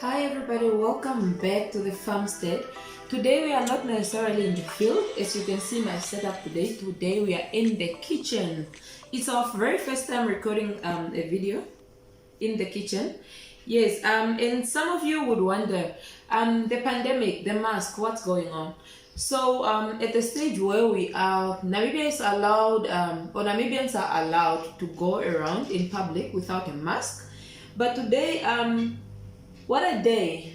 Hi everybody, welcome back to the Farmstead. Today we are not necessarily in the field. As you can see my setup today. Today we are in the kitchen. It's our very first time recording a video in the kitchen. Yes, and some of you would wonder, the pandemic, the mask, what's going on? So at the stage where we are, Namibians are allowed to go around in public without a mask. But today, what a day.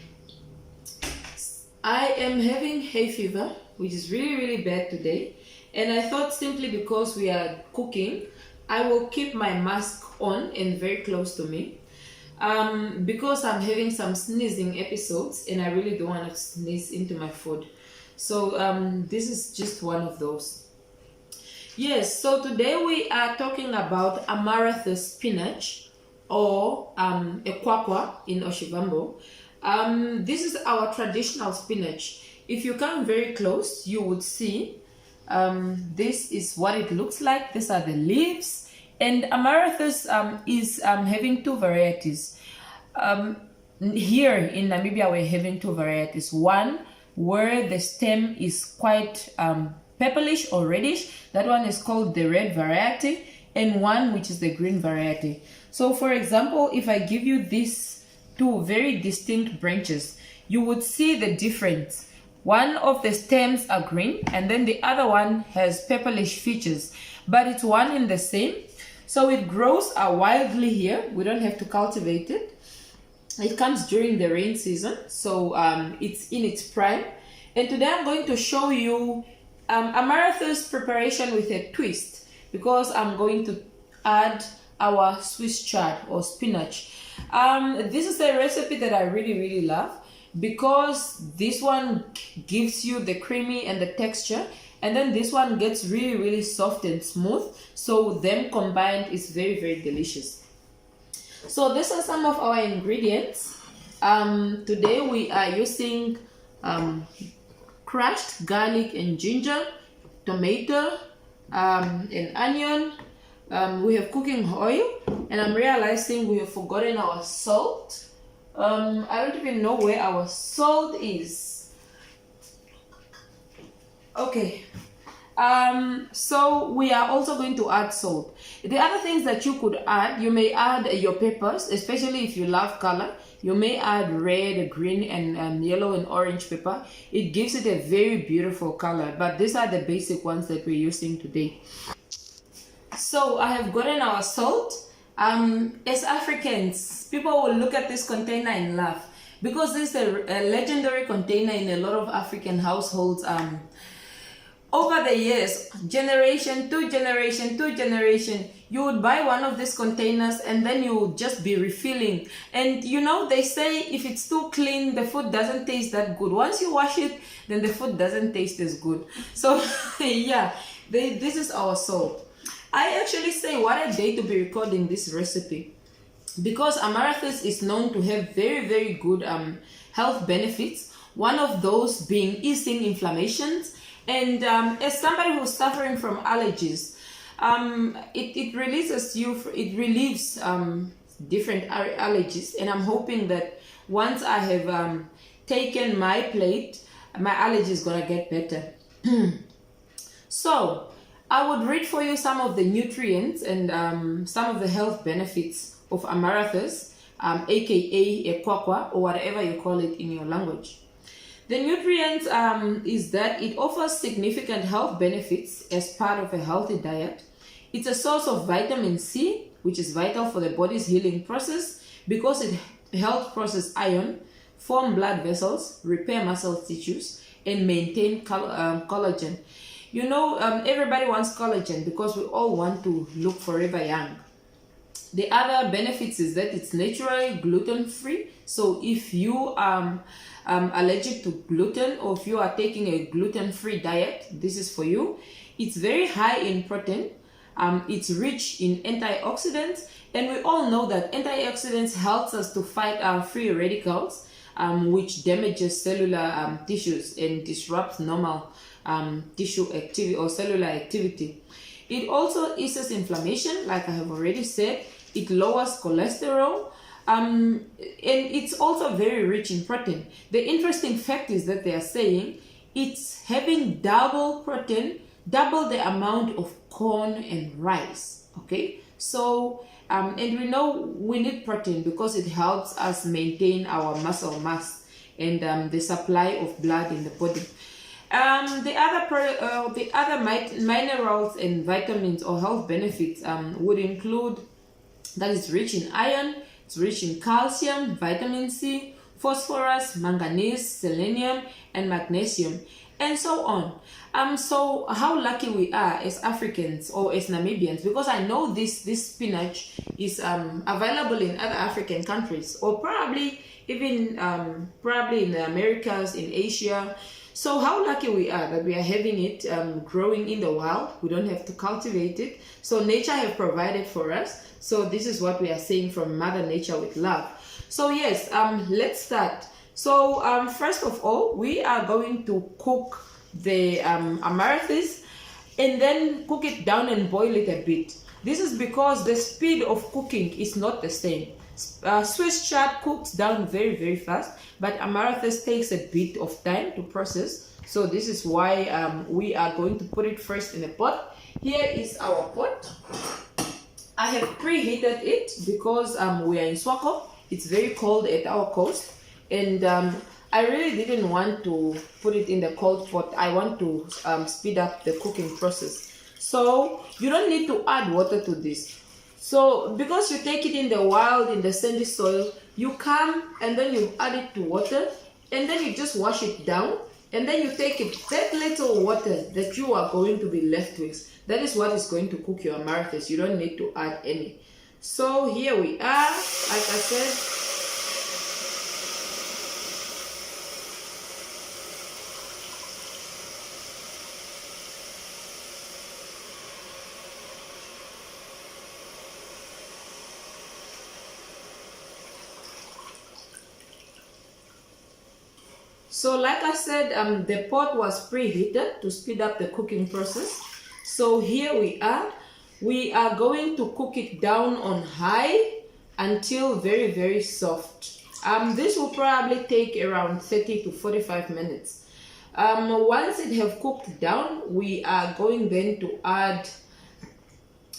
I am having hay fever, which is really bad today. And I thought simply because we are cooking, I will keep my mask on and very close to me. Because I'm having some sneezing episodes and I really don't want to sneeze into my food. So this is just one of those. Yes, so today we are talking about Amaranthus spinach, or ekwakwa in Oshivambo. This is our traditional spinach. If you come very close, you would see this is what it looks like. These are the leaves. And Amaranthus is having two varieties. Here in Namibia, we're having two varieties. One where the stem is quite purplish or reddish. That one is called the red variety. And one which is the green variety. So for example, if I give you these two very distinct branches, you would see the difference. One of the stems are green and then the other one has purplish features, but it's one and the same. So it grows wildly here. We don't have to cultivate it. It comes during the rain season, so it's in its prime. And today I'm going to show you Amaranthus preparation with a twist, because I'm going to add our Swiss chard or spinach. This is a recipe that I really love, because this one gives you the creamy and the texture, and then this one gets really soft and smooth. So them combined is very delicious. So these are some of our ingredients. Today we are using crushed garlic and ginger, tomato, an onion. We have cooking oil, and I'm realizing we have forgotten our salt. I don't even know where our salt is. Okay. So we are also going to add salt. The other things that you could add, you may add your peppers, especially if you love color. You may add red, green, and yellow and orange pepper. It gives it a very beautiful color, but these are the basic ones that we're using today. So I have gotten our salt. As Africans, people will look at this container and laugh, because this is a legendary container in a lot of African households. Over the years, generation to generation, you would buy one of these containers and then you would just be refilling. And you know, they say if it's too clean, the food doesn't taste that good. Once you wash it, then the food doesn't taste as good. So yeah, this is our salt. I actually say what a day to be recording this recipe, because Amaranthus is known to have very good health benefits. One of those being easing inflammations. And as somebody who's suffering from allergies, it relieves different allergies. And I'm hoping that once I have taken my plate, my allergy is gonna get better. So I would read for you some of the nutrients and some of the health benefits of Amaranthus, aka ekwakwa, or whatever you call it in your language. The nutrients is that it offers significant health benefits as part of a healthy diet. It's a source of vitamin C, which is vital for the body's healing process, because it helps process iron, form blood vessels, repair muscle tissues, and maintain collagen. You know, everybody wants collagen because we all want to look forever young. The other benefits is that it's naturally gluten-free. So if you are allergic to gluten, or if you are taking a gluten-free diet, this is for you. It's very high in protein. It's rich in antioxidants. And we all know that antioxidants helps us to fight free radicals, which damages cellular tissues and disrupts normal tissue activity or cellular activity. It also eases inflammation, like I have already said. It lowers cholesterol. and it's also very rich in protein. The interesting fact is that they are saying it's having double protein, double the amount of corn and rice. Okay, so and we know we need protein because it helps us maintain our muscle mass and the supply of blood in the body. The other minerals and vitamins or health benefits would include that it's rich in iron, it's rich in calcium, vitamin C, phosphorus, manganese, selenium, and magnesium, and so on. So how lucky we are as Africans or as Namibians, because I know this spinach is available in other African countries, or probably even probably in the Americas, in Asia. So how lucky we are that we are having it growing in the wild. We don't have to cultivate it. So nature has provided for us. So this is what we are saying from Mother Nature with love. So yes, let's start. So first of all, we are going to cook the amaranthus and then cook it down and boil it a bit. This is because the speed of cooking is not the same. Swiss chard cooks down very, very fast, but amaranthus takes a bit of time to process. So this is why we are going to put it first in a pot. Here is our pot. I have preheated it because we are in Swako. It's very cold at our coast, and I really didn't want to put it in the cold pot. I want to speed up the cooking process. So you don't need to add water to this. So because you take it in the wild, in the sandy soil, you come and then you add it to water and then you just wash it down, and then you take it, that little water that you are going to be left with, that is what is going to cook your amaranthus. You don't need to add any. So here we are, like I said. So like I said, the pot was preheated to speed up the cooking process. So here we are. We are going to cook it down on high until very, very soft. This will probably take around 30 to 45 minutes. Once it have cooked down, we are going then to add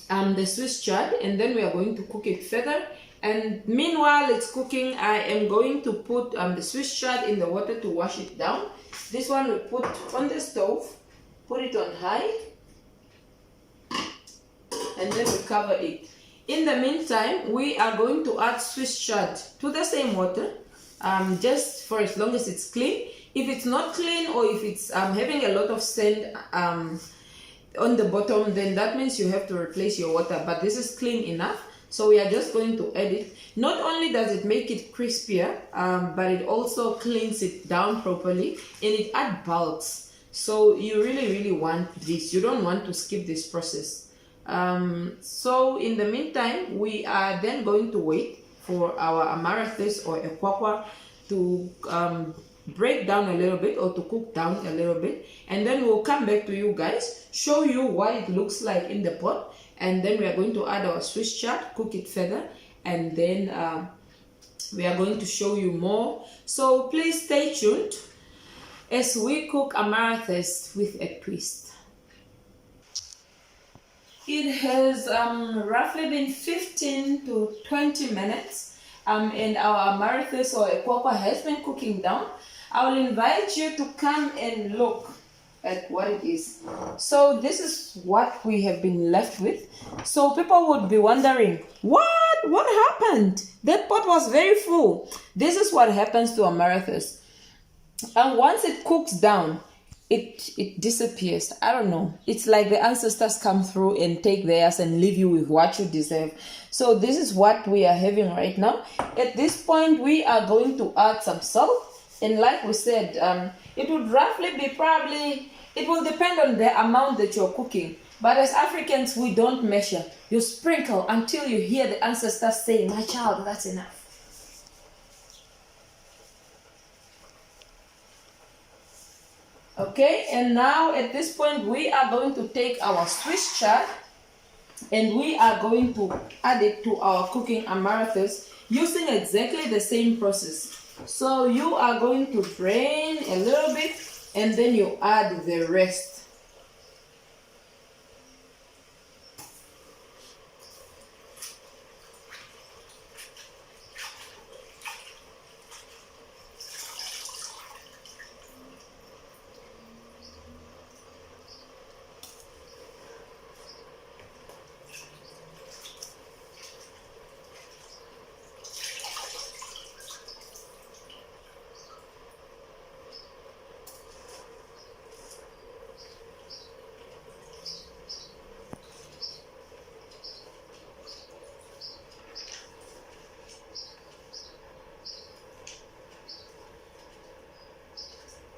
the Swiss chard, and then we are going to cook it further. And meanwhile it's cooking, I am going to put the Swiss chard in the water to wash it down. This one we put on the stove, put it on high, and then we cover it. In the meantime, we are going to add Swiss chard to the same water, just for as long as it's clean. If it's not clean, or if it's having a lot of sand on the bottom, then that means you have to replace your water. But this is clean enough. So we are just going to add it. Not only does it make it crispier, but it also cleans it down properly, and it adds bulks. So you really, really want this. You don't want to skip this process. So in the meantime, we are then going to wait for our amaranthus or a kwakwa to break down a little bit, or to cook down a little bit. And then we'll come back to you guys, show you what it looks like in the pot. And then we are going to add our Swiss chard, cook it further, and then we are going to show you more. So please stay tuned as we cook amaranthus with a twist. It has roughly been 15 to 20 minutes, and our amaranthus or a kwakwa has been cooking down. I will invite you to come and look at what it is. So this is what we have been left with. So people would be wondering, what happened? That pot was very full. This is what happens to amaranthus, and once it cooks down, it disappears. I don't know, it's like the ancestors come through and take theirs and leave you with what you deserve. So this is what we are having right now. At this point, we are going to add some salt. And like we said, it would roughly be probably, it will depend on the amount that you're cooking. But as Africans, we don't measure. You sprinkle until you hear the ancestors say, my child, that's enough. Okay, and now at this point, we are going to take our Swiss chard and we are going to add it to our cooking amaranthus. using exactly the same process. So you are going to drain a little bit and then you add the rest.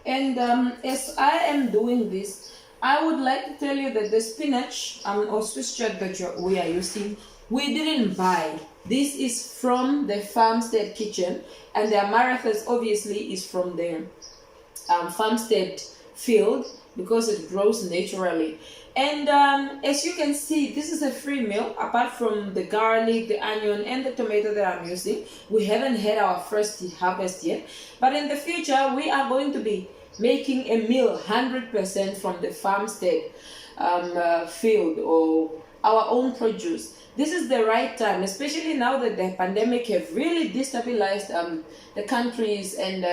And as I am doing this, I would like to tell you that the spinach or Swiss chard that we are using, we didn't buy. This is from the Farmstead kitchen, and the Amaranthus obviously is from the Farmstead field because it grows naturally. And as you can see, this is a free meal. Apart from the garlic, the onion, and the tomato that I'm using, we haven't had our first harvest yet. But in the future, we are going to be making a meal 100% from the Farmstead field or our own produce. This is the right time, especially now that the pandemic have really destabilized the countries and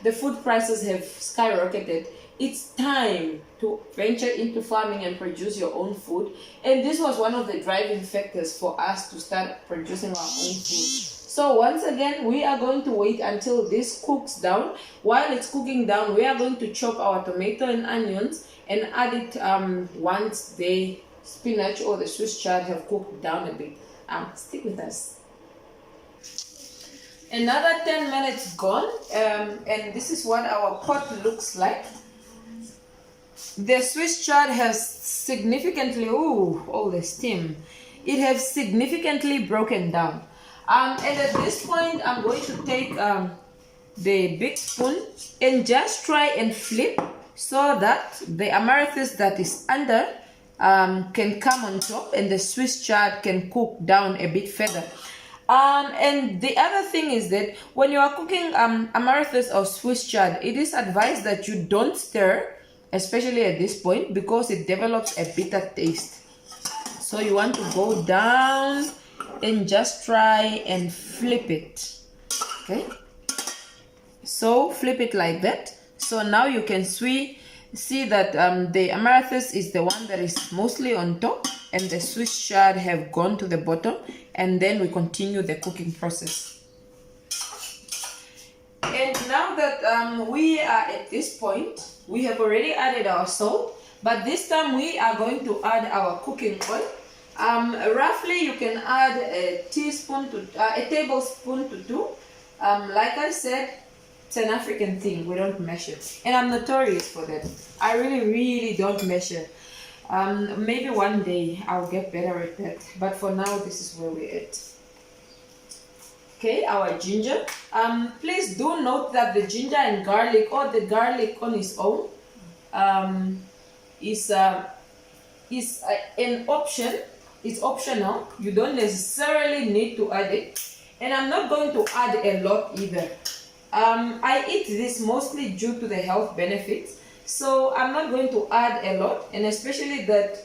the food prices have skyrocketed. It's time to venture into farming and produce your own food. And this was one of the driving factors for us to start producing our own food. So once again, we are going to wait until this cooks down. While it's cooking down, we are going to chop our tomato and onions and add it once the spinach or the Swiss chard have cooked down a bit. Stick with us. Another 10 minutes gone, and this is what our pot looks like. The Swiss chard has significantly, all the steam, it has significantly broken down. And at this point, I'm going to take the big spoon and just try and flip so that the Amaranthus that is under can come on top and the Swiss chard can cook down a bit further. And the other thing is that when you are cooking Amaranthus or Swiss chard, it is advised that you don't stir, especially at this point, because it develops a bitter taste. So you want to go down and just try and flip it. Okay, so flip it like that. So now you can see that the Amaranthus is the one that is mostly on top and the Swiss chard have gone to the bottom, and then we continue the cooking process. And now that we are at this point, we have already added our salt, but this time we are going to add our cooking oil. Roughly you can add a tablespoon to 2. Like I said, it's an African thing, we don't measure, and I'm notorious for that. I really don't measure. Maybe one day I'll get better at that, but for now this is where we're at. Okay, our ginger. Please do note that the ginger and garlic, or the garlic on its own, is an option. It's optional. You don't necessarily need to add it, and I'm not going to add a lot either. I eat this mostly due to the health benefits, so I'm not going to add a lot, and especially that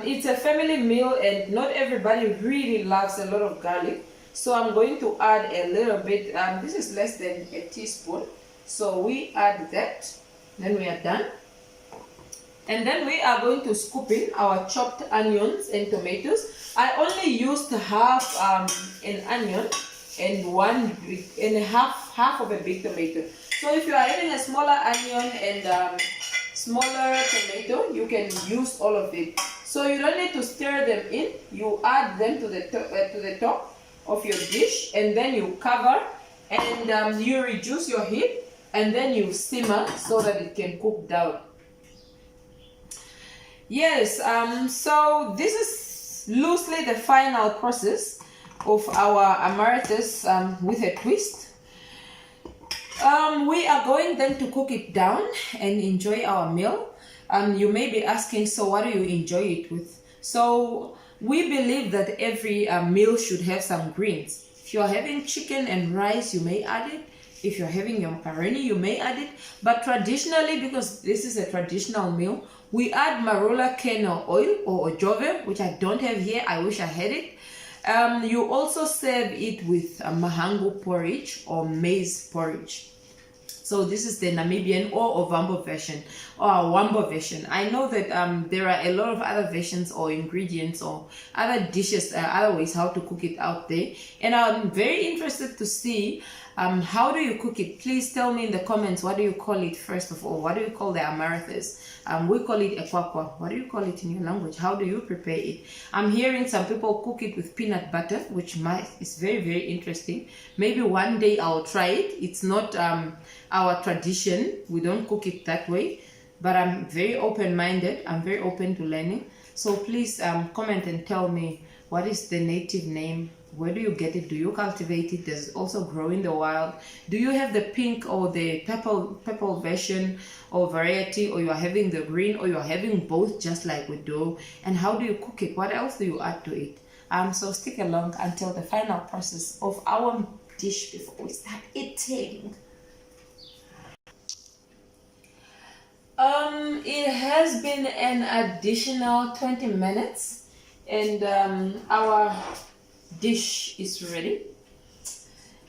it's a family meal and not everybody really loves a lot of garlic. So I'm going to add a little bit. This is less than a teaspoon. So we add that. Then we are done. And then we are going to scoop in our chopped onions and tomatoes. I only used half an onion and half of a big tomato. So if you are having a smaller onion and smaller tomato, you can use all of it. So you don't need to stir them in. You add them to the top of your dish, and then you cover and you reduce your heat, and then you simmer so that it can cook down. Yes, so this is loosely the final process of our Amaranthus with a twist. We are going then to cook it down and enjoy our meal. You may be asking, so what do you enjoy it with? So we believe that every meal should have some greens. If you're having chicken and rice, you may add it. If you're having your macaroni, you may add it. But traditionally, because this is a traditional meal, we add marula kernel oil or ojove, which I don't have here. I wish I had it. You also serve it with mahango porridge or maize porridge. So this is the Namibian or Ovambo version or Wambo version. I know that there are a lot of other versions or ingredients or other dishes, other ways how to cook it out there. And I'm very interested to see how do you cook it. Please tell me in the comments, what do you call it first of all? What do you call the Amaranthus? We call it ekwakwa. What do you call it in your language? How do you prepare it? I'm hearing some people cook it with peanut butter, which is very, very interesting. Maybe one day I'll try it. It's not our tradition. We don't cook it that way, but I'm very open-minded. I'm very open to learning. So please comment and tell me, what is the native name? Where do you get it? Do you cultivate it? Does it also grow in the wild? Do you have the pink or the purple version or variety, or you are having the green, or you are having both just like we do? And how do you cook it? What else do you add to it? So stick along until the final process of our dish before we start eating. It has been an additional 20 minutes and our dish is ready.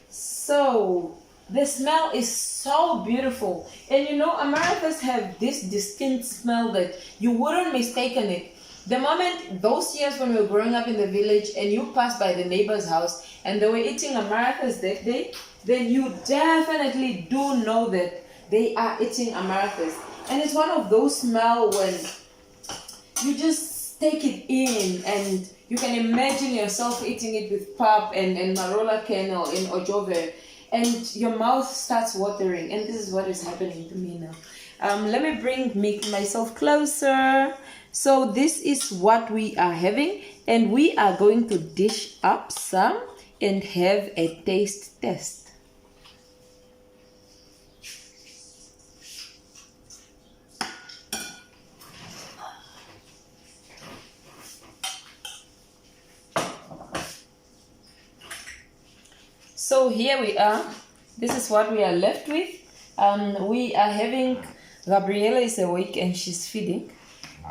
So the smell is so beautiful, and you know, amaranthus have this distinct smell that you wouldn't mistaken it. The moment, those years when we were growing up in the village and you passed by the neighbor's house and they were eating amaranthus that day, then you definitely do know that they are eating amaranthus. And it's one of those smells when you just take it in and you can imagine yourself eating it with pap and marula kernel and ojove, and your mouth starts watering. And this is what is happening to me now. Let me bring myself closer. So this is what we are having, and we are going to dish up some and have a taste test. So here we are. This is what we are left with. We are having, Gabriela is awake and she's feeding.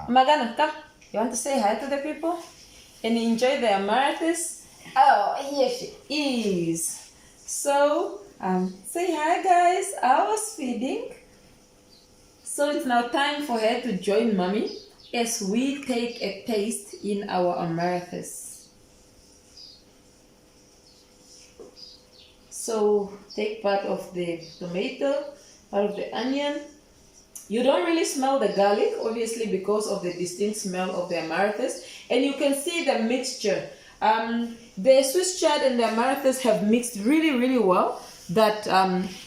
Magana, come. You want to say hi to the people? And enjoy the amaranthus? Oh, here she is. So, say hi guys. I was feeding. So it's now time for her to join mommy as we take a taste in our amaranthus. So take part of the tomato, part of the onion. You don't really smell the garlic, obviously, because of the distinct smell of the amaranthus. And you can see the mixture. The Swiss chard and the amaranthus have mixed really, really well.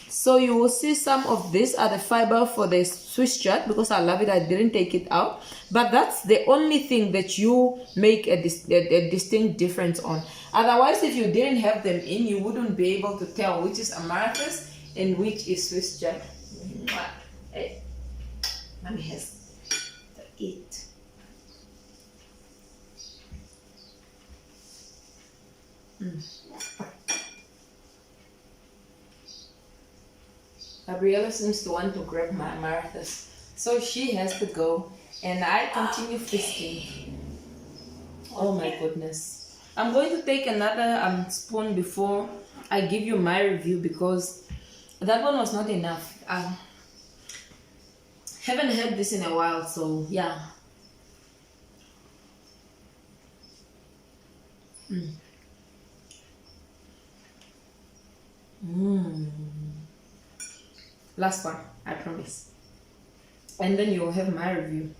So you will see some of this are the fiber for the Swiss chard, because I love it. I didn't take it out. But that's the only thing that you make a distinct difference on. Otherwise, if you didn't have them in, you wouldn't be able to tell which is amaranthus and which is Swiss chard. Hey, mommy has to eat. Gabriela seems to want to grab my amaranthus, so she has to go, and I continue feasting. Oh my goodness. I'm going to take another spoon before I give you my review, because that one was not enough. Haven't had this in a while, so yeah. Last one, I promise. And then you'll have my review.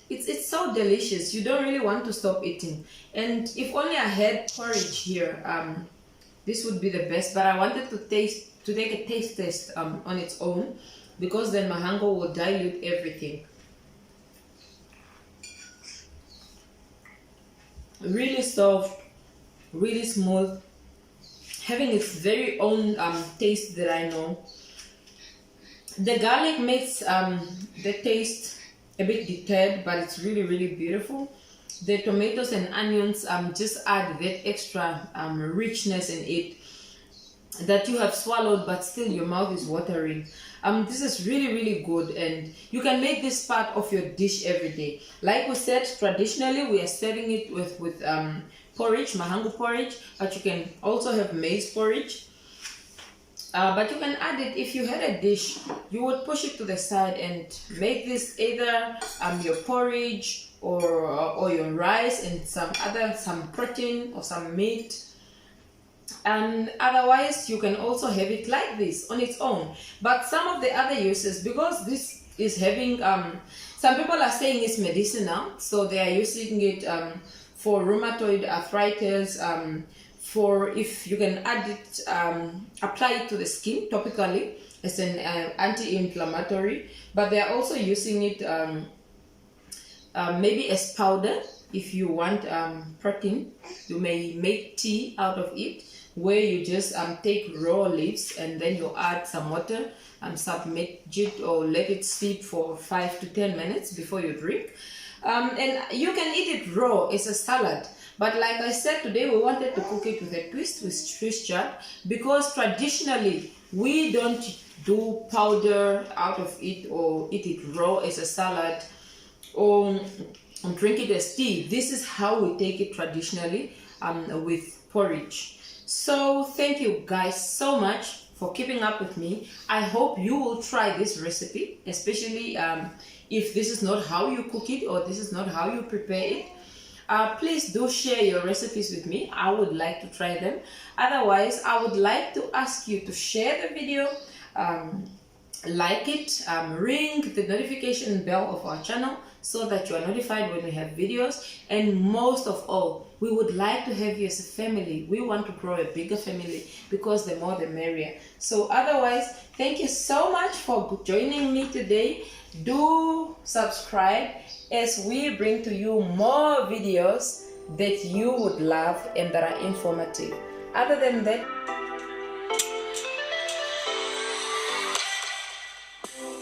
It's so delicious. You don't really want to stop eating. And if only I had porridge here, this would be the best. But I wanted to take a taste test on its own, because then mahango will dilute everything. Really soft, really smooth, having its very own taste that I know. The garlic makes the taste a bit deterred, but it's really, really beautiful. the tomatoes and onions just add that extra richness in it that you have swallowed but still your mouth is watering. This is really, really good, and you can make this part of your dish every day. Like we said, traditionally we are serving it with porridge, mahangu porridge, but you can also have maize porridge. But you can add it, if you had a dish, you would push it to the side and make this either your porridge or your rice and some protein or some meat. And otherwise you can also have it like this on its own. But some of the other uses, because this is having some people are saying it's medicinal, so they are using it for rheumatoid arthritis, for if you can add it, apply it to the skin topically as an anti-inflammatory, but they are also using it maybe as powder. If you want protein, you may make tea out of it, where you just take raw leaves and then you add some water and submerge it or let it steep for 5 to 10 minutes before you drink. And you can eat it raw as a salad. But like I said, today we wanted to cook it with a twist, with Swiss chard, because traditionally we don't do powder out of it or eat it raw as a salad or drink it as tea. This is how we take it traditionally with porridge. So thank you guys so much for keeping up with me. I hope you will try this recipe, especially if this is not how you cook it or this is not how you prepare it. Please do share your recipes with me. I would like to try them. Otherwise, I would like to ask you to share the video, like it, ring the notification bell of our channel so that you are notified when we have videos. And most of all, we would like to have you as a family. We want to grow a bigger family, because the more the merrier. So otherwise, thank you so much for joining me today. Do subscribe as we bring to you more videos that you would love and that are informative. Other than that,